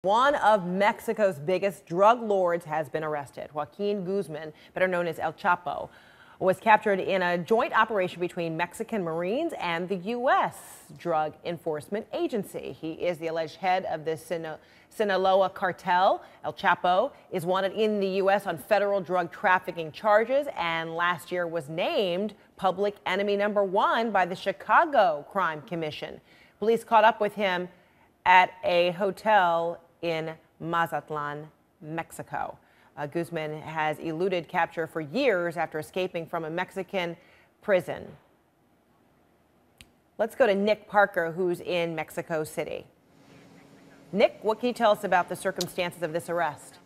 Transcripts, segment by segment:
One of Mexico's biggest drug lords has been arrested. Joaquin Guzman, better known as El Chapo, was captured in a joint operation between Mexican Marines and the U.S. Drug Enforcement Agency. He is the alleged head of the Sinaloa Cartel. El Chapo is wanted in the U.S. on federal drug trafficking charges and last year was named public enemy #1 by the Chicago Crime Commission. Police caught up with him at a hotel in Mazatlan, Mexico. Guzman has eluded capture for years after escaping from a Mexican prison. Let's go to Nick Parker, who's in Mexico City. Nick, what can you tell us about the circumstances of this arrest?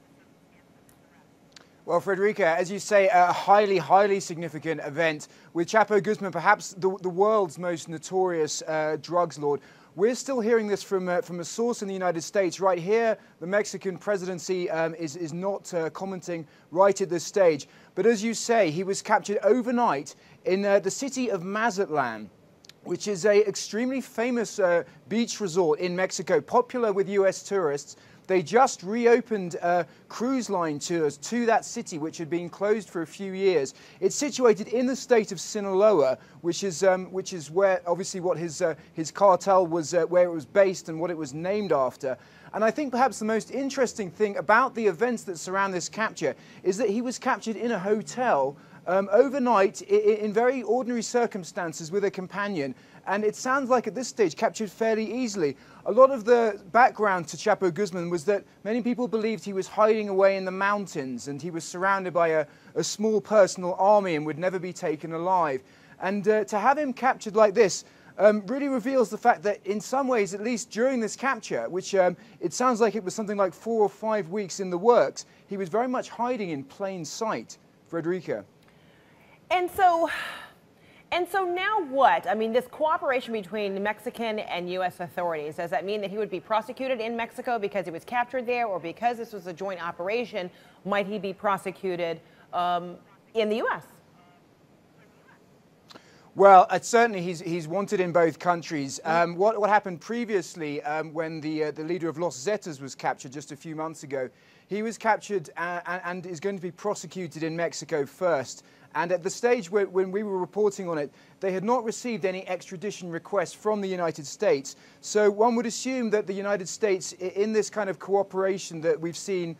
Well, Frederica, as you say, a highly significant event with Chapo Guzman, perhaps the world's most notorious drugs lord. We're still hearing this from a source in the United States. Right here, the Mexican presidency is not commenting right at this stage. But as you say, he was captured overnight in the city of Mazatlan, which is an extremely famous beach resort in Mexico, popular with U.S. tourists. They just reopened cruise line tours to that city, which had been closed for a few years. It's situated in the state of Sinaloa, which is where obviously what his cartel was, where it was based and what it was named after. And I think perhaps the most interesting thing about the events that surround this capture is that he was captured in a hotel overnight in very ordinary circumstances with a companion. And it sounds like at this stage captured fairly easily. A lot of the background to Chapo Guzman was that many people believed he was hiding away in the mountains and he was surrounded by a small personal army and would never be taken alive. And to have him captured like this really reveals the fact that in some ways, at least during this capture, which it sounds like it was something like 4 or 5 weeks in the works, he was very much hiding in plain sight. Frederica. And so now what? I mean, this cooperation between Mexican and U.S. authorities, does that mean that he would be prosecuted in Mexico because he was captured there, or because this was a joint operation, might he be prosecuted in the U.S.? Well, certainly he's wanted in both countries. What happened previously when the leader of Los Zetas was captured just a few months ago, he was captured and is going to be prosecuted in Mexico first. And at the stage when we were reporting on it, they had not received any extradition requests from the United States. So one would assume that the United States, in this kind of cooperation that we've seen,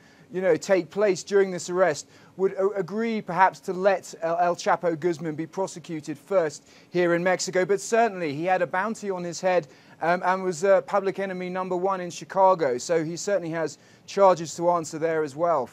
take place during this arrest, would agree perhaps to let El Chapo Guzman be prosecuted first here in Mexico. But certainly he had a bounty on his head and was public enemy #1 in Chicago. So he certainly has charges to answer there as well.